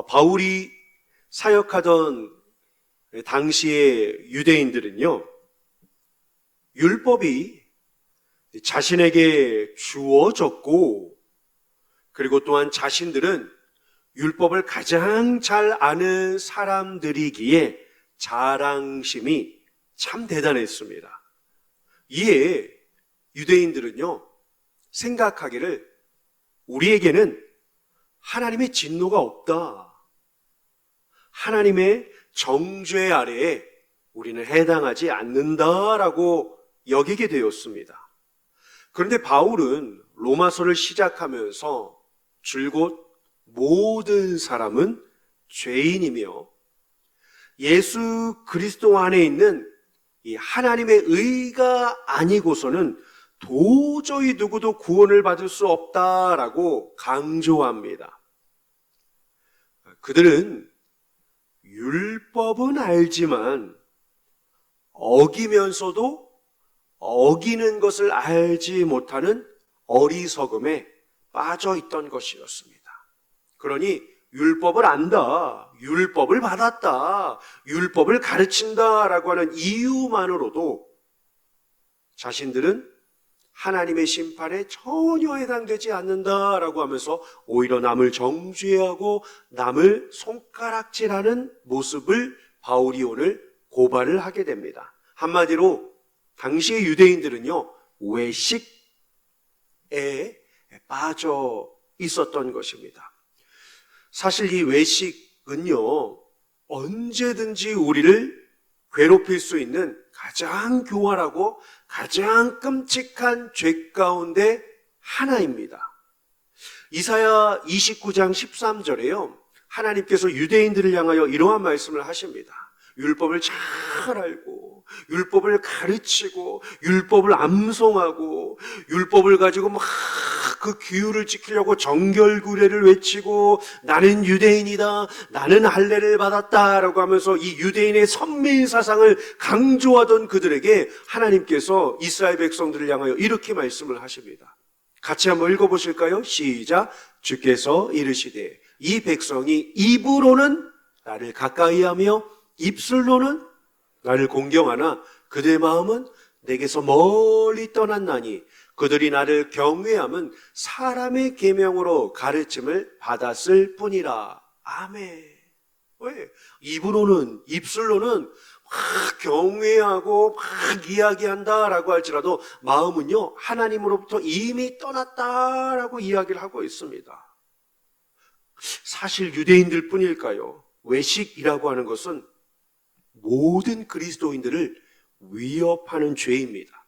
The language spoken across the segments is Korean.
바울이 사역하던 당시의 유대인들은요, 율법이 자신에게 주어졌고, 그리고 또한 자신들은 율법을 가장 잘 아는 사람들이기에 자랑심이 참 대단했습니다. 이에 유대인들은요, 생각하기를 우리에게는 하나님의 진노가 없다, 하나님의 정죄 아래에 우리는 해당하지 않는다라고 여기게 되었습니다. 그런데 바울은 로마서를 시작하면서 줄곧 모든 사람은 죄인이며 예수 그리스도 안에 있는 이 하나님의 의가 아니고서는 도저히 누구도 구원을 받을 수 없다라고 강조합니다. 그들은 율법은 알지만 어기면서도 어기는 것을 알지 못하는 어리석음에 빠져 있던 것이었습니다. 그러니 율법을 안다, 율법을 받았다, 율법을 가르친다라고 하는 이유만으로도 자신들은 하나님의 심판에 전혀 해당되지 않는다라고 하면서 오히려 남을 정죄하고 남을 손가락질하는 모습을 바울이 오늘 고발을 하게 됩니다. 한마디로 당시의 유대인들은요, 외식에 빠져 있었던 것입니다. 사실 이 외식은요, 언제든지 우리를 괴롭힐 수 있는 가장 교활하고 가장 끔찍한 죄 가운데 하나입니다. 이사야 29장 13절에요, 하나님께서 유대인들을 향하여 이러한 말씀을 하십니다. 율법을 잘 알고 율법을 가르치고 율법을 암송하고 율법을 가지고 막 그 규율을 지키려고 정결구례를 외치고 나는 유대인이다, 나는 할례를 받았다라고 하면서 이 유대인의 선민 사상을 강조하던 그들에게 하나님께서 이스라엘 백성들을 향하여 이렇게 말씀을 하십니다. 같이 한번 읽어보실까요? 시작. 주께서 이르시되 이 백성이 입으로는 나를 가까이하며 입술로는 나를 공경하나 그들의 마음은 내게서 멀리 떠났나니 그들이 나를 경외함은 사람의 계명으로 가르침을 받았을 뿐이라. 아멘. 왜? 입으로는, 입술로는 막 경외하고 막 이야기한다라고 할지라도 마음은요, 하나님으로부터 이미 떠났다라고 이야기를 하고 있습니다. 사실 유대인들 뿐일까요? 외식이라고 하는 것은 모든 그리스도인들을 위협하는 죄입니다.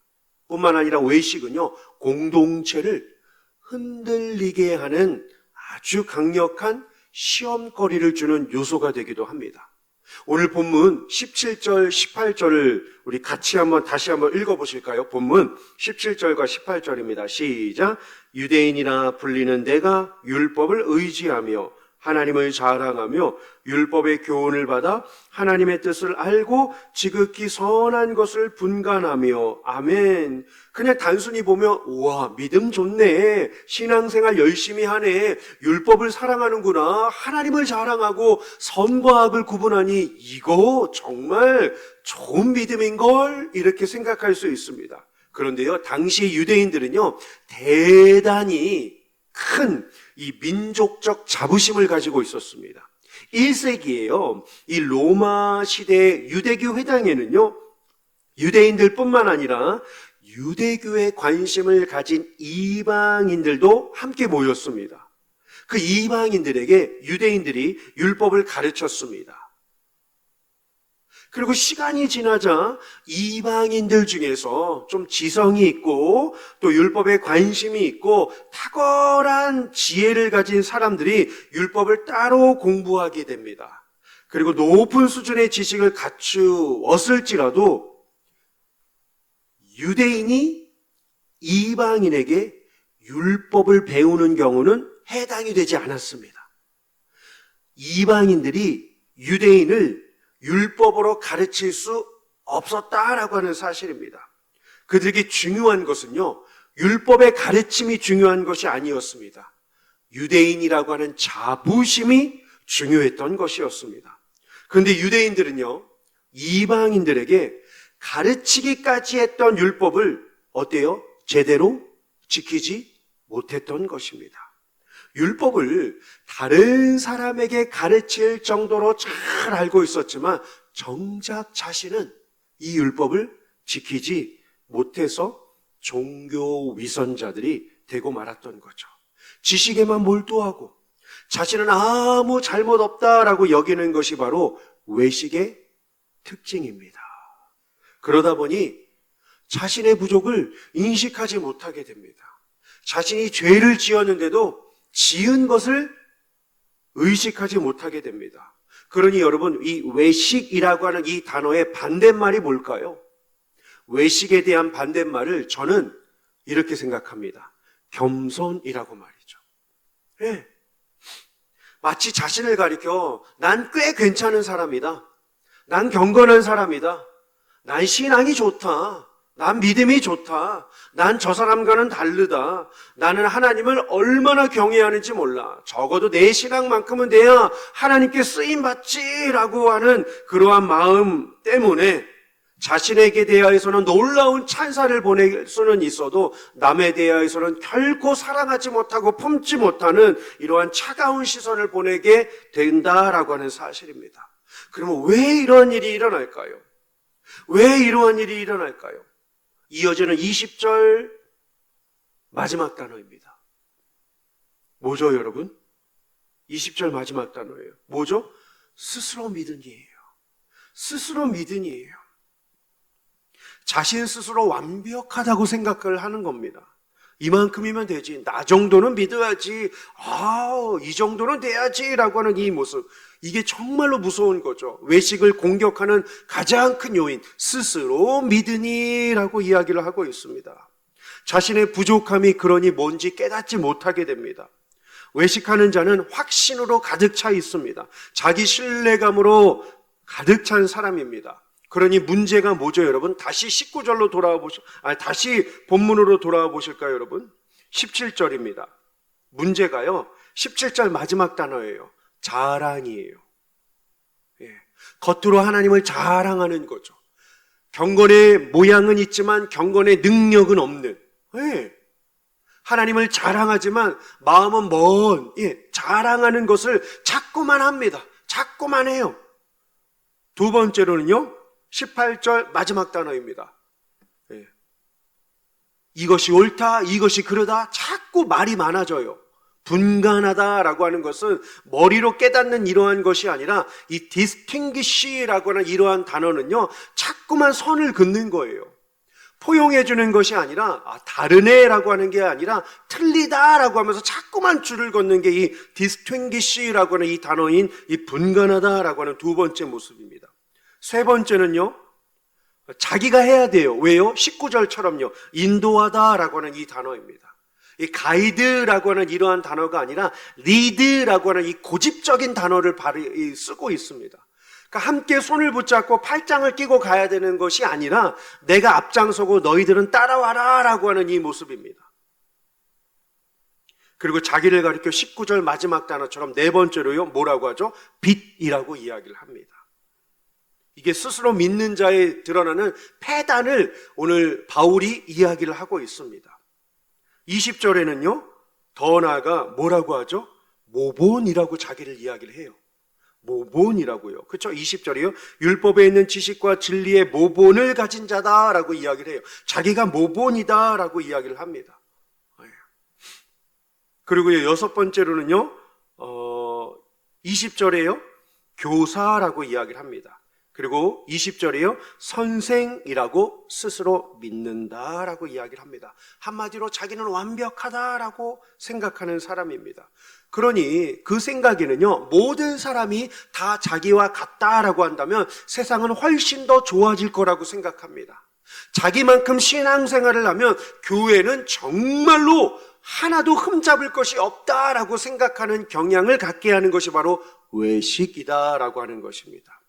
뿐만 아니라 외식은요, 공동체를 흔들리게 하는 아주 강력한 시험거리를 주는 요소가 되기도 합니다. 오늘 본문 17절, 18절을 우리 같이 다시 한번 읽어보실까요? 본문 17절과 18절입니다. 시작. 유대인이라 불리는 내가 율법을 의지하며 하나님을 자랑하며 율법의 교훈을 받아 하나님의 뜻을 알고 지극히 선한 것을 분간하며. 아멘. 그냥 단순히 보면 우와, 믿음 좋네, 신앙생활 열심히 하네, 율법을 사랑하는구나, 하나님을 자랑하고 선과 악을 구분하니 이거 정말 좋은 믿음인걸, 이렇게 생각할 수 있습니다. 그런데요, 당시 유대인들은요, 대단히 큰 이 민족적 자부심을 가지고 있었습니다. 1세기에요. 이 로마 시대 유대교 회당에는요, 유대인들뿐만 아니라 유대교에 관심을 가진 이방인들도 함께 모였습니다. 그 이방인들에게 유대인들이 율법을 가르쳤습니다. 그리고 시간이 지나자 이방인들 중에서 좀 지성이 있고 또 율법에 관심이 있고 탁월한 지혜를 가진 사람들이 율법을 따로 공부하게 됩니다. 그리고 높은 수준의 지식을 갖추었을지라도 유대인이 이방인에게 율법을 배우는 경우는 해당이 되지 않았습니다. 이방인들이 유대인을 율법으로 가르칠 수 없었다라고 하는 사실입니다. 그들에게 중요한 것은요, 율법의 가르침이 중요한 것이 아니었습니다. 유대인이라고 하는 자부심이 중요했던 것이었습니다. 그런데 유대인들은요, 이방인들에게 가르치기까지 했던 율법을 어때요? 제대로 지키지 못했던 것입니다. 율법을 다른 사람에게 가르칠 정도로 잘 알고 있었지만 정작 자신은 이 율법을 지키지 못해서 종교 위선자들이 되고 말았던 거죠. 지식에만 몰두하고 자신은 아무 잘못 없다라고 여기는 것이 바로 외식의 특징입니다. 그러다 보니 자신의 부족을 인식하지 못하게 됩니다. 자신이 죄를 지었는데도 지은 것을 의식하지 못하게 됩니다. 그러니 여러분, 이 외식이라고 하는 이 단어의 반대말이 뭘까요? 외식에 대한 반대말을 저는 이렇게 생각합니다. 겸손이라고 말이죠. 예. 마치 자신을 가리켜 난 꽤 괜찮은 사람이다. 난 경건한 사람이다. 난 신앙이 좋다. 난 믿음이 좋다. 난 저 사람과는 다르다. 나는 하나님을 얼마나 경외하는지 몰라. 적어도 내 신앙만큼은 돼야 하나님께 쓰임받지라고 하는 그러한 마음 때문에 자신에게 대하여서는 놀라운 찬사를 보낼 수는 있어도 남에 대하여서는 결코 사랑하지 못하고 품지 못하는 이러한 차가운 시선을 보내게 된다라고 하는 사실입니다. 그러면 왜 이러한 일이 일어날까요? 왜 이러한 일이 일어날까요? 이어지는 20절 마지막 단어입니다. 뭐죠, 여러분? 20절 마지막 단어예요. 뭐죠? 스스로 믿은 이에요. 스스로 믿은 이에요. 자신 스스로 완벽하다고 생각을 하는 겁니다. 이만큼이면 되지. 나 정도는 믿어야지. 이 정도는 돼야지라고 하는 이 모습. 이게 정말로 무서운 거죠. 외식을 공격하는 가장 큰 요인, 스스로 믿으니라고 이야기를 하고 있습니다. 자신의 부족함이 그러니 뭔지 깨닫지 못하게 됩니다. 외식하는 자는 확신으로 가득 차 있습니다. 자기 신뢰감으로 가득 찬 사람입니다. 그러니 문제가 뭐죠, 여러분? 다시 19절로 다시 본문으로 돌아와 보실까요, 여러분? 17절입니다. 문제가요, 17절 마지막 단어예요. 자랑이에요. 예. 겉으로 하나님을 자랑하는 거죠. 경건의 모양은 있지만 경건의 능력은 없는. 예. 하나님을 자랑하지만 마음은 먼, 자랑하는 것을 자꾸만 합니다. 자꾸만 해요. 두 번째로는요, 18절 마지막 단어입니다. 예. 이것이 옳다, 이것이 그러다, 자꾸 말이 많아져요. 분간하다라고 하는 것은 머리로 깨닫는 이러한 것이 아니라 이 distinguish라고 하는 이러한 단어는요, 자꾸만 선을 긋는 거예요. 포용해 주는 것이 아니라 다르네라고 하는 게 아니라 틀리다라고 하면서 자꾸만 줄을 걷는 게 이 distinguish라고 하는 이 단어인 이 분간하다라고 하는 두 번째 모습입니다. 세 번째는요, 자기가 해야 돼요. 왜요? 19절처럼요, 인도하다라고 하는 이 단어입니다. 이 가이드라고 하는 이러한 단어가 아니라 리드라고 하는 이 고집적인 단어를 쓰고 있습니다. 그러니까 함께 손을 붙잡고 팔짱을 끼고 가야 되는 것이 아니라 내가 앞장서고 너희들은 따라와라 라고 하는 이 모습입니다. 그리고 자기를 가리켜 19절 마지막 단어처럼 네 번째로요, 뭐라고 하죠? 빛이라고 이야기를 합니다. 이게 스스로 믿는 자에 드러나는 패단을 오늘 바울이 이야기를 하고 있습니다. 20절에는요, 더 나아가 뭐라고 하죠? 모본이라고 자기를 이야기를 해요. 모본이라고요. 그렇죠? 20절이요. 율법에 있는 지식과 진리의 모본을 가진 자다라고 이야기를 해요. 자기가 모본이다라고 이야기를 합니다. 그리고 여섯 번째로는요, 20절에요, 교사라고 이야기를 합니다. 그리고 20절에요, 선생이라고 스스로 믿는다라고 이야기를 합니다. 한마디로 자기는 완벽하다라고 생각하는 사람입니다. 그러니 그 생각에는요, 모든 사람이 다 자기와 같다라고 한다면 세상은 훨씬 더 좋아질 거라고 생각합니다. 자기만큼 신앙생활을 하면 교회는 정말로 하나도 흠잡을 것이 없다라고 생각하는 경향을 갖게 하는 것이 바로 외식이다라고 하는 것입니다.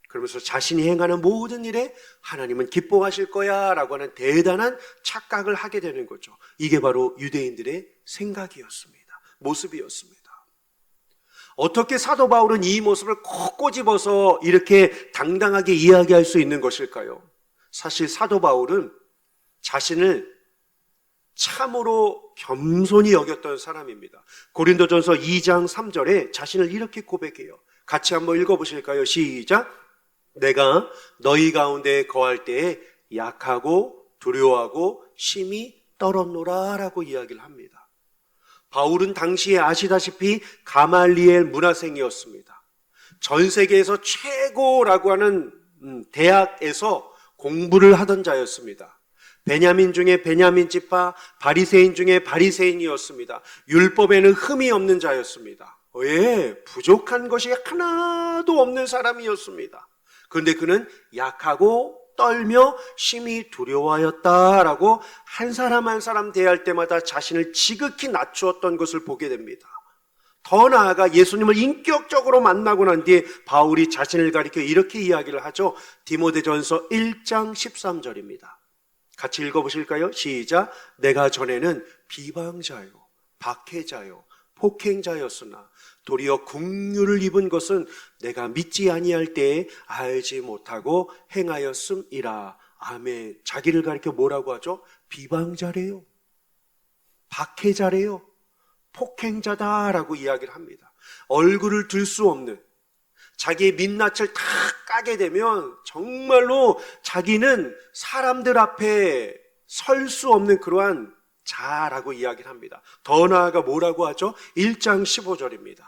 그러면서 자신이 행하는 모든 일에 하나님은 기뻐하실 거야 라고 하는 대단한 착각을 하게 되는 거죠. 이게 바로 유대인들의 생각이었습니다. 모습이었습니다. 어떻게 사도 바울은 이 모습을 콕 꼬집어서 이렇게 당당하게 이야기할 수 있는 것일까요? 사실 사도 바울은 자신을 참으로 겸손히 여겼던 사람입니다. 고린도전서 2장 3절에 자신을 이렇게 고백해요. 같이 한번 읽어보실까요? 시작. 내가 너희 가운데 거할 때에 약하고 두려워하고 심히 떨었노라 라고 이야기를 합니다. 바울은 당시에 아시다시피 가말리엘 문화생이었습니다. 전 세계에서 최고라고 하는 대학에서 공부를 하던 자였습니다. 베냐민 중에 베냐민 지파, 바리새인 중에 바리새인이었습니다. 율법에는 흠이 없는 자였습니다. 부족한 것이 하나도 없는 사람이었습니다. 그런데 그는 약하고 떨며 심히 두려워하였다라고 한 사람 한 사람 대할 때마다 자신을 지극히 낮추었던 것을 보게 됩니다. 더 나아가 예수님을 인격적으로 만나고 난 뒤에 바울이 자신을 가리켜 이렇게 이야기를 하죠. 디모데전서 1장 13절입니다. 같이 읽어보실까요? 시작. 내가 전에는 비방자요, 박해자요, 폭행자였으나 도리어 긍휼을 입은 것은 내가 믿지 아니할 때에 알지 못하고 행하였음이라. 아멘. 자기를 가리켜 뭐라고 하죠? 비방자래요, 박해자래요, 폭행자다라고 이야기를 합니다. 얼굴을 들 수 없는, 자기의 민낯을 다 까게 되면 정말로 자기는 사람들 앞에 설 수 없는 그러한 자라고 이야기를 합니다. 더 나아가 뭐라고 하죠? 1장 15절입니다.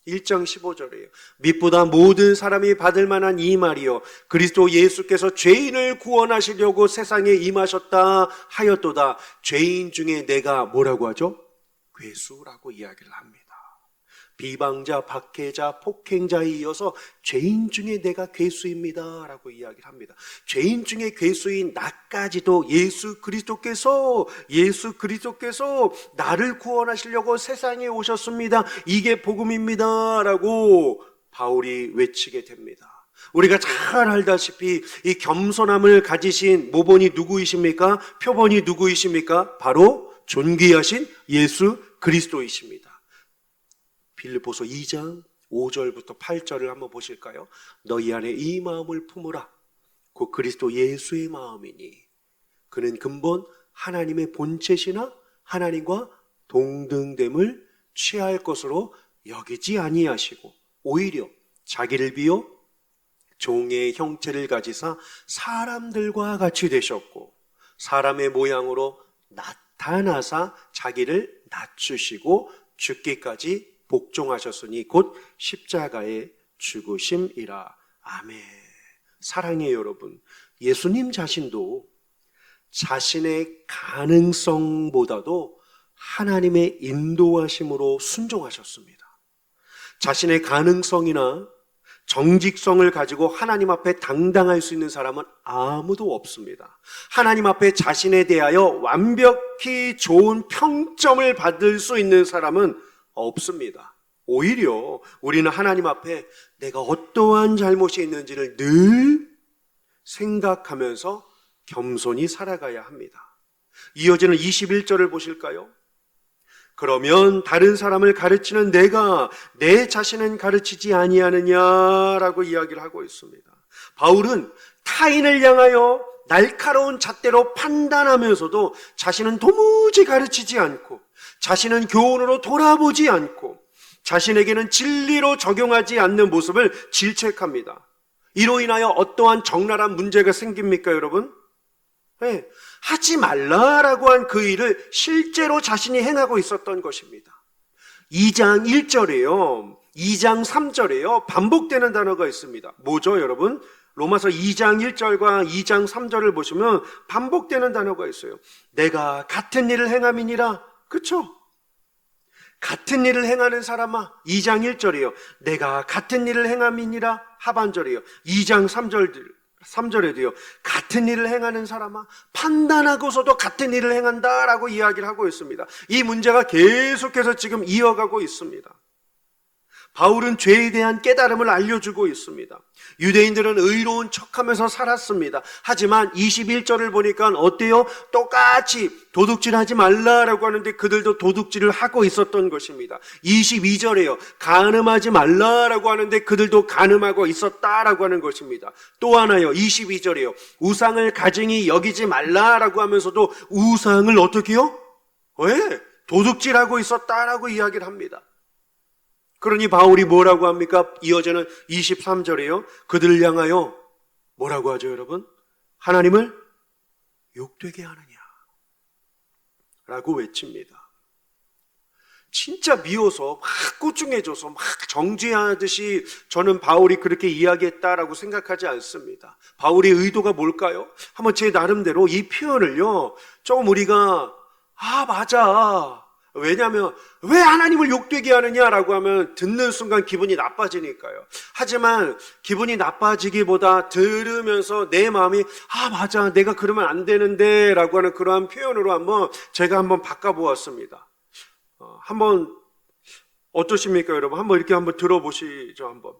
1장 15절이에요. mit보다 모든 사람이 받을 만한 이 말이요 그리스도 예수께서 죄인을 구원하시려고 세상에 임하셨다 하였도다. 죄인 중에 내가 뭐라고 하죠? 괴수라고 이야기를 합니다. 비방자, 박해자, 폭행자에 이어서 죄인 중에 내가 괴수입니다 라고 이야기를 합니다. 죄인 중에 괴수인 나까지도 예수 그리스도께서 나를 구원하시려고 세상에 오셨습니다. 이게 복음입니다 라고 바울이 외치게 됩니다. 우리가 잘 알다시피 이 겸손함을 가지신 모본이 누구이십니까? 표본이 누구이십니까? 바로 존귀하신 예수 그리스도이십니다. 빌립보서 2장 5절부터 8절을 한번 보실까요? 너희 안에 이 마음을 품으라. 곧 그리스도 예수의 마음이니 그는 근본 하나님의 본체시나 하나님과 동등됨을 취할 것으로 여기지 아니하시고 오히려 자기를 비워 종의 형체를 가지사 사람들과 같이 되셨고 사람의 모양으로 나타나사 자기를 낮추시고 죽기까지 복종하셨으니 곧 십자가의 죽으심이라. 아멘. 사랑해요 여러분, 예수님 자신도 자신의 가능성보다도 하나님의 인도하심으로 순종하셨습니다. 자신의 가능성이나 정직성을 가지고 하나님 앞에 당당할 수 있는 사람은 아무도 없습니다. 하나님 앞에 자신에 대하여 완벽히 좋은 평점을 받을 수 있는 사람은 없습니다. 오히려 우리는 하나님 앞에 내가 어떠한 잘못이 있는지를 늘 생각하면서 겸손히 살아가야 합니다. 이어지는 21절을 보실까요? 그러면 다른 사람을 가르치는 내가 내 자신은 가르치지 아니하느냐라고 이야기를 하고 있습니다. 바울은 타인을 향하여 날카로운 잣대로 판단하면서도 자신은 도무지 가르치지 않고 자신은 교훈으로 돌아보지 않고 자신에게는 진리로 적용하지 않는 모습을 질책합니다. 이로 인하여 어떠한 적나라한 문제가 생깁니까 여러분? 네, 하지 말라라고 한 그 일을 실제로 자신이 행하고 있었던 것입니다. 2장 1절에요 2장 3절에요 반복되는 단어가 있습니다. 뭐죠 여러분? 로마서 2장 1절과 2장 3절을 보시면 반복되는 단어가 있어요. 내가 같은 일을 행함이니라. 그렇죠? 같은 일을 행하는 사람아. 2장 1절이에요. 내가 같은 일을 행함이니라. 하반절이에요. 2장 3절에도요. 같은 일을 행하는 사람아. 판단하고서도 같은 일을 행한다라고 이야기를 하고 있습니다. 이 문제가 계속해서 지금 이어가고 있습니다. 바울은 죄에 대한 깨달음을 알려주고 있습니다. 유대인들은 의로운 척하면서 살았습니다. 하지만 21절을 보니까 어때요? 똑같이 도둑질하지 말라라고 하는데 그들도 도둑질을 하고 있었던 것입니다. 22절에요. 간음하지 말라라고 하는데 그들도 간음하고 있었다라고 하는 것입니다. 또 하나요. 22절에요. 우상을 가증히 여기지 말라라고 하면서도 우상을 어떻게 해요? 왜? 도둑질하고 있었다라고 이야기를 합니다. 그러니 바울이 뭐라고 합니까? 이어지는 23절에요. 그들을 향하여 뭐라고 하죠, 여러분? 하나님을 욕되게 하느냐 라고 외칩니다. 진짜 미워서 막 꾸중해줘서 막 정죄하듯이 저는 바울이 그렇게 이야기했다라고 생각하지 않습니다. 바울의 의도가 뭘까요? 한번 제 나름대로 이 표현을요, 조금 우리가 맞아. 왜냐하면 왜 하나님을 욕되게 하느냐라고 하면 듣는 순간 기분이 나빠지니까요. 하지만 기분이 나빠지기보다 들으면서 내 마음이 맞아, 내가 그러면 안 되는데 라고 하는 그러한 표현으로 제가 한번 바꿔보았습니다. 한번 어떠십니까, 여러분? 한번 들어보시죠. 한번.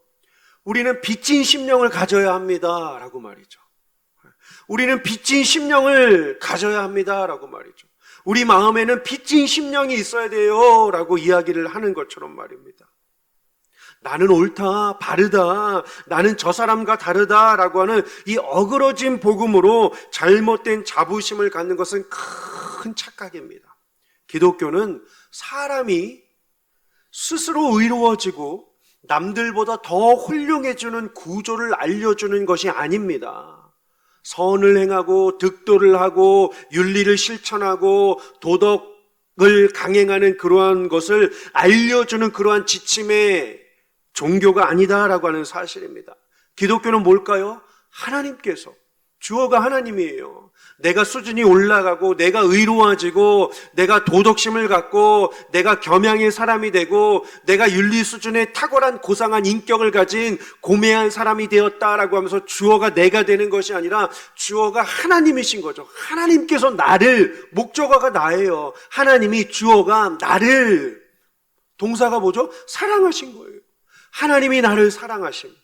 우리는 빚진 심령을 가져야 합니다 라고 말이죠. 우리는 빚진 심령을 가져야 합니다 라고 말이죠. 우리 마음에는 빚진 심령이 있어야 돼요 라고 이야기를 하는 것처럼 말입니다. 나는 옳다, 바르다, 나는 저 사람과 다르다 라고 하는 이 어그러진 복음으로 잘못된 자부심을 갖는 것은 큰 착각입니다. 기독교는 사람이 스스로 의로워지고 남들보다 더 훌륭해지는 구조를 알려주는 것이 아닙니다. 선을 행하고 득도를 하고 윤리를 실천하고 도덕을 강행하는 그러한 것을 알려주는 그러한 지침의 종교가 아니다라고 하는 사실입니다. 기독교는 뭘까요? 하나님께서, 주어가 하나님이에요. 내가 수준이 올라가고 내가 의로워지고 내가 도덕심을 갖고 내가 겸양의 사람이 되고 내가 윤리 수준의 탁월한 고상한 인격을 가진 고매한 사람이 되었다라고 하면서 주어가 내가 되는 것이 아니라 주어가 하나님이신 거죠. 하나님께서 나를, 목적어가 나예요. 하나님이, 주어가 나를, 동사가 뭐죠? 사랑하신 거예요. 하나님이 나를 사랑하심.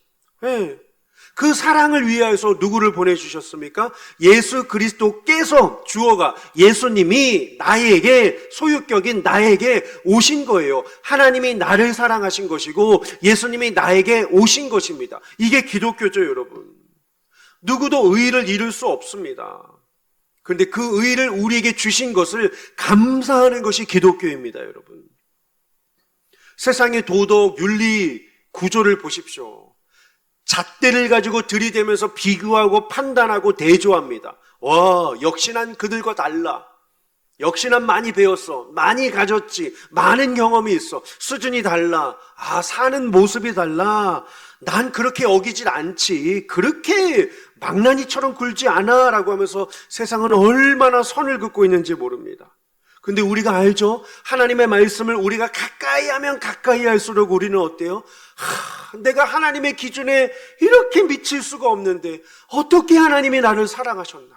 네. 그 사랑을 위하여서 누구를 보내주셨습니까? 예수 그리스도께서, 주어가 예수님이 나에게, 소유격인 나에게 오신 거예요. 하나님이 나를 사랑하신 것이고 예수님이 나에게 오신 것입니다. 이게 기독교죠, 여러분. 누구도 의를 이룰 수 없습니다. 그런데 그 의를 우리에게 주신 것을 감사하는 것이 기독교입니다, 여러분. 세상의 도덕, 윤리 구조를 보십시오. 잣대를 가지고 들이대면서 비교하고 판단하고 대조합니다. 역시 난 그들과 달라. 역시 난 많이 배웠어. 많이 가졌지. 많은 경험이 있어. 수준이 달라. 사는 모습이 달라. 난 그렇게 어기질 않지. 그렇게 망나니처럼 굴지 않아 라고 하면서 세상은 얼마나 선을 긋고 있는지 모릅니다. 근데 우리가 알죠? 하나님의 말씀을 우리가 가까이 하면 가까이 할수록 우리는 어때요? 내가 하나님의 기준에 이렇게 미칠 수가 없는데 어떻게 하나님이 나를 사랑하셨나?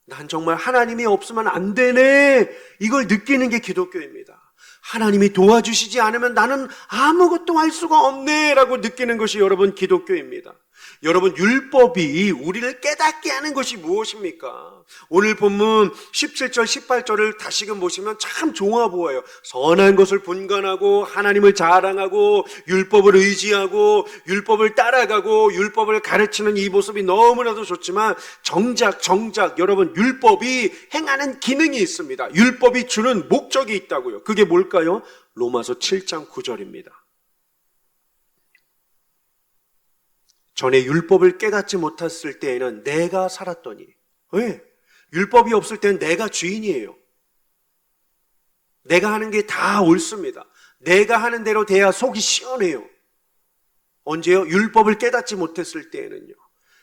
난 정말 하나님이 없으면 안 되네. 이걸 느끼는 게 기독교입니다. 하나님이 도와주시지 않으면 나는 아무것도 할 수가 없네 라고 느끼는 것이 여러분 기독교입니다. 여러분, 율법이 우리를 깨닫게 하는 것이 무엇입니까? 오늘 본문 17절 18절을 다시금 보시면 참 좋아 보여요. 선한 것을 분간하고 하나님을 자랑하고 율법을 의지하고 율법을 따라가고 율법을 가르치는 이 모습이 너무나도 좋지만 정작 여러분, 율법이 행하는 기능이 있습니다. 율법이 주는 목적이 있다고요. 그게 뭘까요? 로마서 7장 9절입니다. 전에 율법을 깨닫지 못했을 때에는 내가 살았더니, 왜? 율법이 없을 때는 내가 주인이에요. 내가 하는 게 다 옳습니다. 내가 하는 대로 돼야 속이 시원해요. 언제요? 율법을 깨닫지 못했을 때에는요.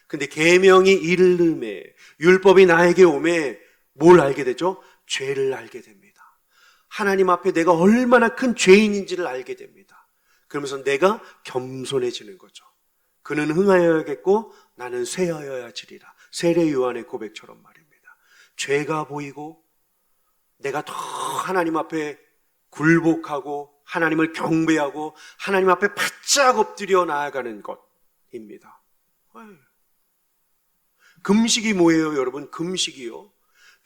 근데 계명이 이르매, 율법이 나에게 오매 뭘 알게 되죠? 죄를 알게 됩니다. 하나님 앞에 내가 얼마나 큰 죄인인지를 알게 됩니다. 그러면서 내가 겸손해지는 거죠. 그는 흥하여야겠고 나는 쇠하여야 지리라. 세례 요한의 고백처럼 말입니다. 죄가 보이고 내가 더 하나님 앞에 굴복하고 하나님을 경배하고 하나님 앞에 바짝 엎드려 나아가는 것입니다. 금식이 뭐예요, 여러분? 금식이요,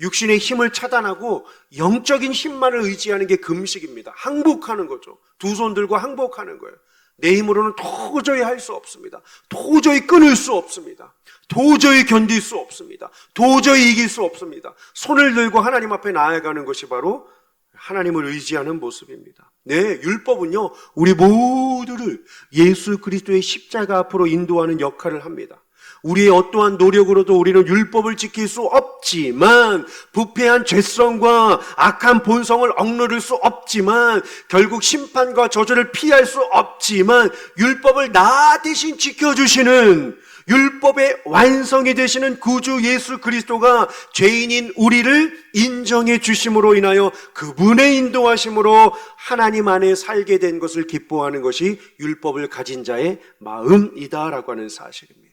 육신의 힘을 차단하고 영적인 힘만을 의지하는 게 금식입니다. 항복하는 거죠. 두 손 들고 항복하는 거예요. 내 힘으로는 도저히 할 수 없습니다. 도저히 끊을 수 없습니다. 도저히 견딜 수 없습니다. 도저히 이길 수 없습니다. 손을 들고 하나님 앞에 나아가는 것이 바로 하나님을 의지하는 모습입니다. 네, 율법은요, 우리 모두를 예수 그리스도의 십자가 앞으로 인도하는 역할을 합니다. 우리의 어떠한 노력으로도 우리는 율법을 지킬 수 없지만, 부패한 죄성과 악한 본성을 억누를 수 없지만, 결국 심판과 저주를 피할 수 없지만, 율법을 나 대신 지켜주시는 율법의 완성이 되시는 구주 예수 그리스도가 죄인인 우리를 인정해 주심으로 인하여 그분의 인도하심으로 하나님 안에 살게 된 것을 기뻐하는 것이 율법을 가진 자의 마음이다라고 하는 사실입니다.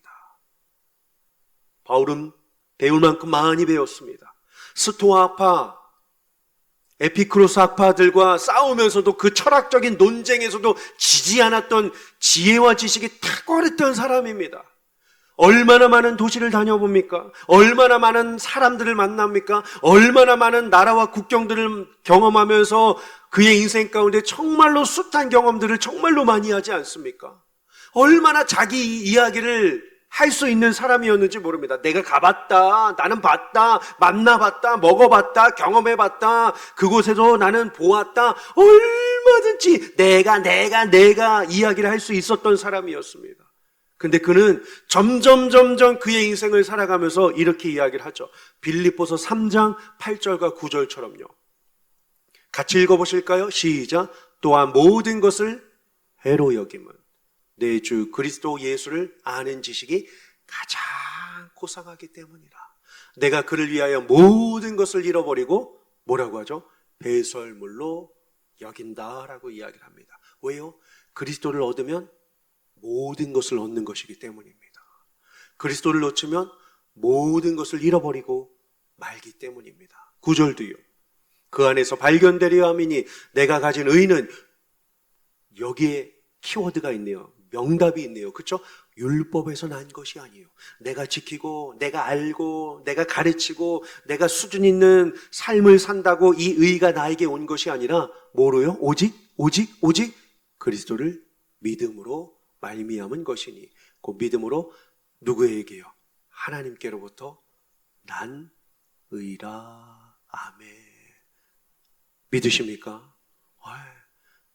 바울은 배울 만큼 많이 배웠습니다. 스토아파, 에피크로스 학파들과 싸우면서도 그 철학적인 논쟁에서도 지지 않았던 지혜와 지식이 탁월했던 사람입니다. 얼마나 많은 도시를 다녀봅니까? 얼마나 많은 사람들을 만납니까? 얼마나 많은 나라와 국경들을 경험하면서 그의 인생 가운데 정말로 숱한 경험들을 정말로 많이 하지 않습니까? 얼마나 자기 이야기를 할 수 있는 사람이었는지 모릅니다. 내가 가봤다, 나는 봤다, 만나봤다, 먹어봤다, 경험해봤다, 그곳에서 나는 보았다, 얼마든지 내가 이야기를 할 수 있었던 사람이었습니다. 근데 그는 점점 그의 인생을 살아가면서 이렇게 이야기를 하죠. 빌립보서 3장 8절과 9절처럼요. 같이 읽어보실까요? 시작. 또한 모든 것을 해로 여김은 내 주 그리스도 예수를 아는 지식이 가장 고상하기 때문이라. 내가 그를 위하여 모든 것을 잃어버리고 뭐라고 하죠? 배설물로 여긴다라고 이야기를 합니다. 왜요? 그리스도를 얻으면 모든 것을 얻는 것이기 때문입니다. 그리스도를 놓치면 모든 것을 잃어버리고 말기 때문입니다. 9절도요. 그 안에서 발견되려 함이니 내가 가진 의는, 여기에 키워드가 있네요. 명답이 있네요. 그렇죠? 율법에서 난 것이 아니에요. 내가 지키고 내가 알고 내가 가르치고 내가 수준 있는 삶을 산다고 이 의가 나에게 온 것이 아니라 뭐로요? 오직 그리스도를 믿음으로 말미암은 것이니, 그 믿음으로 누구에게요? 하나님께로부터 난 의라. 아멘. 믿으십니까?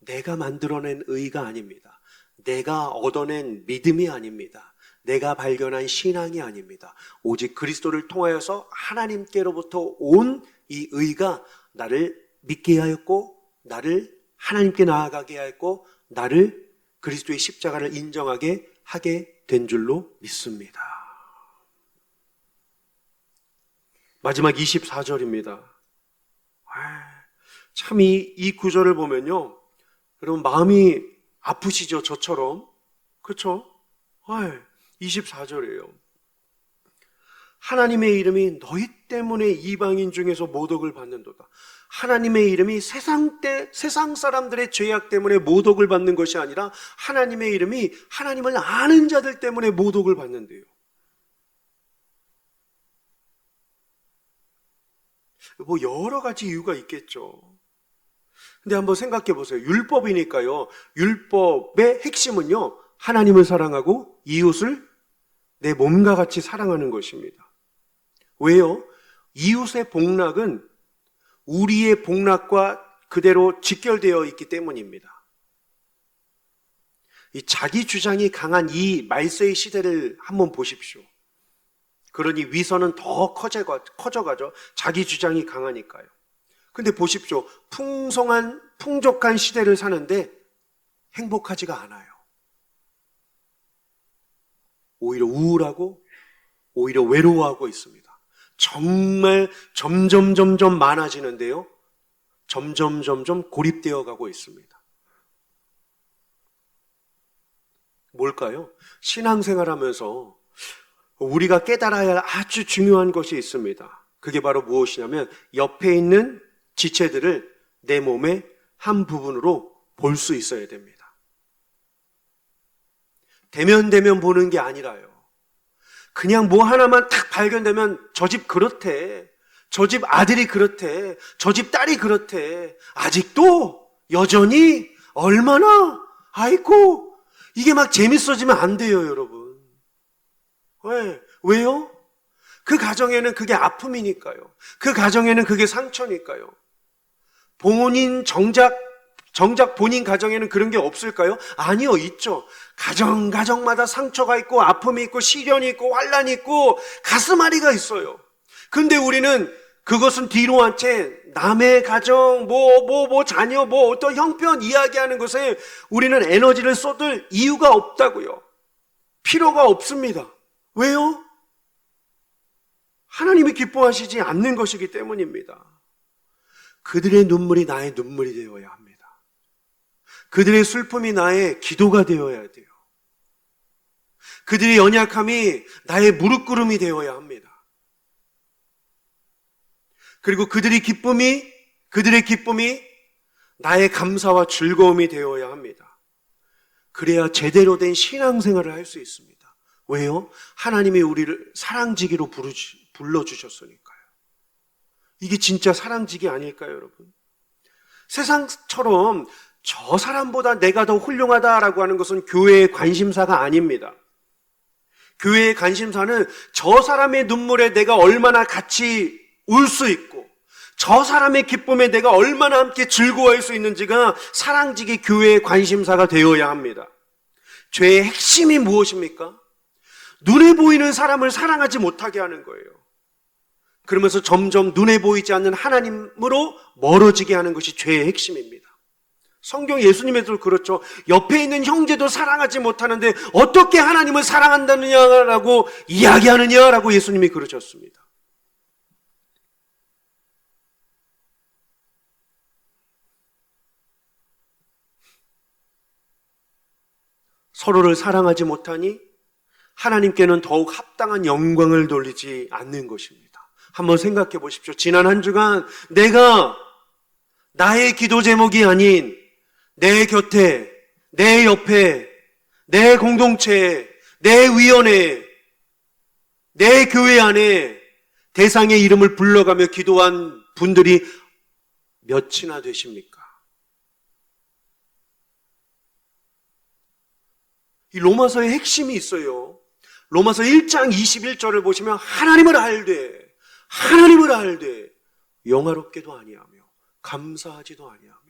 내가 만들어낸 의가 아닙니다. 내가 얻어낸 믿음이 아닙니다. 내가 발견한 신앙이 아닙니다. 오직 그리스도를 통하여서 하나님께로부터 온 이 의가 나를 믿게 하였고, 나를 하나님께 나아가게 하였고, 나를 그리스도의 십자가를 인정하게 하게 된 줄로 믿습니다. 마지막 24절입니다. 참 이 구절을 보면요, 여러분 마음이 아프시죠? 저처럼. 그렇죠? 24절이에요. 하나님의 이름이 너희 때문에 이방인 중에서 모독을 받는도다. 하나님의 이름이 세상 사람들의 죄악 때문에 모독을 받는 것이 아니라 하나님의 이름이 하나님을 아는 자들 때문에 모독을 받는데요. 뭐 여러 가지 이유가 있겠죠. 근데 한번 생각해 보세요. 율법이니까요. 율법의 핵심은요, 하나님을 사랑하고 이웃을 내 몸과 같이 사랑하는 것입니다. 왜요? 이웃의 복락은 우리의 복락과 그대로 직결되어 있기 때문입니다. 이 자기 주장이 강한 이 말세의 시대를 한번 보십시오. 그러니 위선은 더 커져가죠. 자기 주장이 강하니까요. 근데 보십시오. 풍족한 시대를 사는데 행복하지가 않아요. 오히려 우울하고 오히려 외로워하고 있습니다. 정말 점점 많아지는데요, 점점 고립되어 가고 있습니다. 뭘까요? 신앙생활하면서 우리가 깨달아야 할 아주 중요한 것이 있습니다. 그게 바로 무엇이냐면, 옆에 있는 지체들을 내 몸의 한 부분으로 볼 수 있어야 됩니다. 대면 보는 게 아니라요. 그냥 뭐 하나만 딱 발견되면 저 집 그렇대, 저 집 아들이 그렇대, 저 집 딸이 그렇대, 아직도 여전히 얼마나, 아이고, 이게 막 재밌어지면 안 돼요, 여러분. 왜요? 그 가정에는 그게 아픔이니까요. 그 가정에는 그게 상처니까요. 정작 본인 가정에는 그런 게 없을까요? 아니요, 있죠. 가정마다 상처가 있고 아픔이 있고 시련이 있고 환란이 있고 가슴앓이가 있어요. 근데 우리는 그것은 뒤로 한 채 남의 가정, 자녀, 어떤 형편 이야기하는 것에 우리는 에너지를 쏟을 이유가 없다고요. 필요가 없습니다. 왜요? 하나님이 기뻐하시지 않는 것이기 때문입니다. 그들의 눈물이 나의 눈물이 되어야 합니다. 그들의 슬픔이 나의 기도가 되어야 돼요. 그들의 연약함이 나의 무릎 꿇음이 되어야 합니다. 그리고 그들의 기쁨이 나의 감사와 즐거움이 되어야 합니다. 그래야 제대로 된 신앙생활을 할 수 있습니다. 왜요? 하나님이 우리를 사랑지기로 불러주셨으니까요. 이게 진짜 사랑지기 아닐까요, 여러분? 세상처럼 저 사람보다 내가 더 훌륭하다라고 하는 것은 교회의 관심사가 아닙니다. 교회의 관심사는 저 사람의 눈물에 내가 얼마나 같이 울 수 있고 저 사람의 기쁨에 내가 얼마나 함께 즐거워할 수 있는지가 사랑지기 교회의 관심사가 되어야 합니다. 죄의 핵심이 무엇입니까? 눈에 보이는 사람을 사랑하지 못하게 하는 거예요. 그러면서 점점 눈에 보이지 않는 하나님으로 멀어지게 하는 것이 죄의 핵심입니다. 성경 예수님에도 그렇죠. 옆에 있는 형제도 사랑하지 못하는데 어떻게 하나님을 사랑한다느냐라고 이야기하느냐라고 예수님이 그러셨습니다. 서로를 사랑하지 못하니 하나님께는 더욱 합당한 영광을 돌리지 않는 것입니다. 한번 생각해 보십시오. 지난 한 주간 내가 나의 기도 제목이 아닌 내 곁에, 내 옆에, 내 공동체에, 내 위원회에, 내 교회 안에 대상의 이름을 불러가며 기도한 분들이 몇이나 되십니까? 이 로마서의 핵심이 있어요. 로마서 1장 21절을 보시면 하나님을 알되 영화롭게도 아니하며 감사하지도 아니하며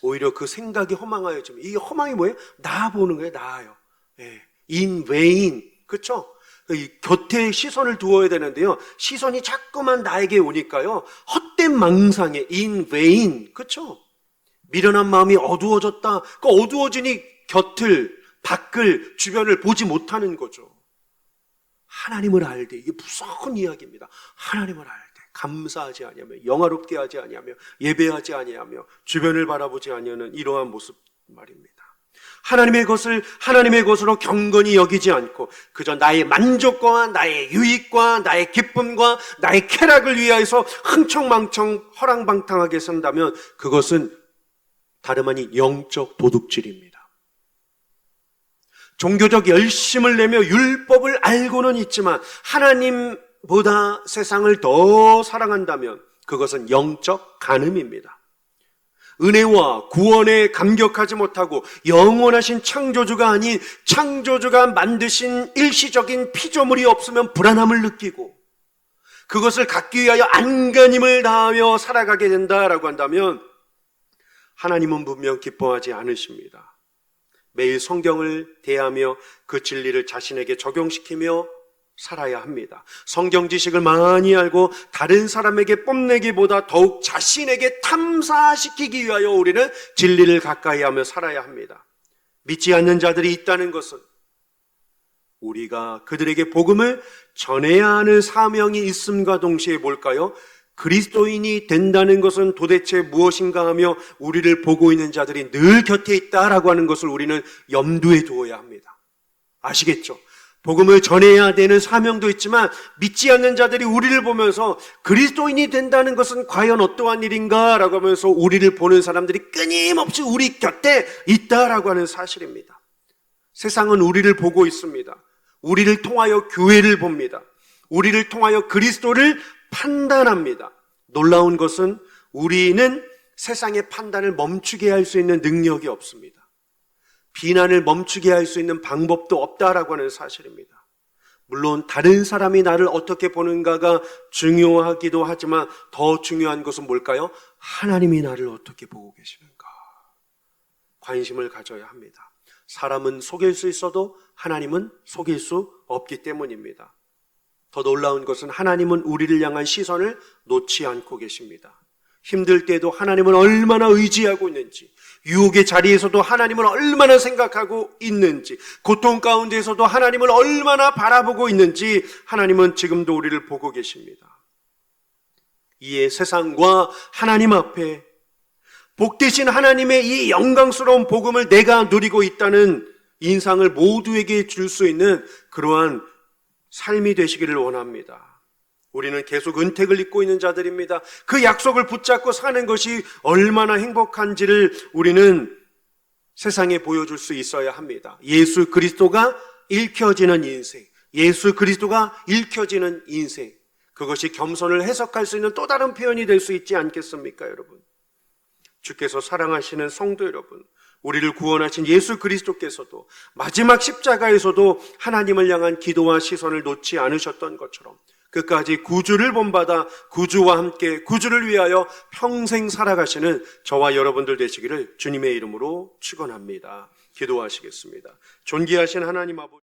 오히려 그 생각이 허망하여지면 이 허망이 뭐예요? 나 보는 거예요. 나요. in vain. 그렇죠? 이 곁에 시선을 두어야 되는데요. 시선이 자꾸만 나에게 오니까요. 헛된 망상에 in vain. 그렇죠? 미련한 마음이 어두워졌다. 그 어두워지니 곁을, 밖을, 주변을 보지 못하는 거죠. 하나님을 알되, 이게 무서운 이야기입니다. 하나님을 알되 감사하지 아니하며 영화롭게 하지 아니하며 예배하지 아니하며 주변을 바라보지 아니하는 이러한 모습 말입니다. 하나님의 것으로 경건히 여기지 않고 그저 나의 만족과 나의 유익과 나의 기쁨과 나의 쾌락을 위하여서 흥청망청 허랑방탕하게 산다면 그것은 다름 아닌 영적 도둑질입니다. 종교적 열심을 내며 율법을 알고는 있지만 하나님보다 세상을 더 사랑한다면 그것은 영적 간음입니다. 은혜와 구원에 감격하지 못하고 영원하신 창조주가 아닌 창조주가 만드신 일시적인 피조물이 없으면 불안함을 느끼고 그것을 갖기 위하여 안간힘을 다하며 살아가게 된다라고 한다면 하나님은 분명 기뻐하지 않으십니다. 매일 성경을 대하며 그 진리를 자신에게 적용시키며 살아야 합니다. 성경 지식을 많이 알고 다른 사람에게 뽐내기보다 더욱 자신에게 탐사시키기 위하여 우리는 진리를 가까이 하며 살아야 합니다. 믿지 않는 자들이 있다는 것은 우리가 그들에게 복음을 전해야 하는 사명이 있음과 동시에 뭘까요? 그리스도인이 된다는 것은 도대체 무엇인가 하며 우리를 보고 있는 자들이 늘 곁에 있다라고 하는 것을 우리는 염두에 두어야 합니다. 아시겠죠? 복음을 전해야 되는 사명도 있지만 믿지 않는 자들이 우리를 보면서 그리스도인이 된다는 것은 과연 어떠한 일인가 라고 하면서 우리를 보는 사람들이 끊임없이 우리 곁에 있다라고 하는 사실입니다. 세상은 우리를 보고 있습니다. 우리를 통하여 교회를 봅니다. 우리를 통하여 그리스도를 판단합니다. 놀라운 것은 우리는 세상의 판단을 멈추게 할 수 있는 능력이 없습니다. 비난을 멈추게 할 수 있는 방법도 없다라고 하는 사실입니다. 물론 다른 사람이 나를 어떻게 보는가가 중요하기도 하지만 더 중요한 것은 뭘까요? 하나님이 나를 어떻게 보고 계시는가 관심을 가져야 합니다. 사람은 속일 수 있어도 하나님은 속일 수 없기 때문입니다. 더 놀라운 것은 하나님은 우리를 향한 시선을 놓지 않고 계십니다. 힘들 때도 하나님을 얼마나 의지하고 있는지, 유혹의 자리에서도 하나님을 얼마나 생각하고 있는지, 고통 가운데에서도 하나님을 얼마나 바라보고 있는지 하나님은 지금도 우리를 보고 계십니다. 이에 세상과 하나님 앞에 복되신 하나님의 이 영광스러운 복음을 내가 누리고 있다는 인상을 모두에게 줄 수 있는 그러한 삶이 되시기를 원합니다. 우리는 계속 은택을 입고 있는 자들입니다. 그 약속을 붙잡고 사는 것이 얼마나 행복한지를 우리는 세상에 보여줄 수 있어야 합니다. 예수 그리스도가 읽혀지는 인생, 예수 그리스도가 읽혀지는 인생, 그것이 겸손을 해석할 수 있는 또 다른 표현이 될 수 있지 않겠습니까, 여러분? 주께서 사랑하시는 성도 여러분, 우리를 구원하신 예수 그리스도께서도 마지막 십자가에서도 하나님을 향한 기도와 시선을 놓지 않으셨던 것처럼 끝까지 구주를 본받아 구주와 함께 구주를 위하여 평생 살아가시는 저와 여러분들 되시기를 주님의 이름으로 축원합니다. 기도하시겠습니다. 존귀하신 하나님 아버지,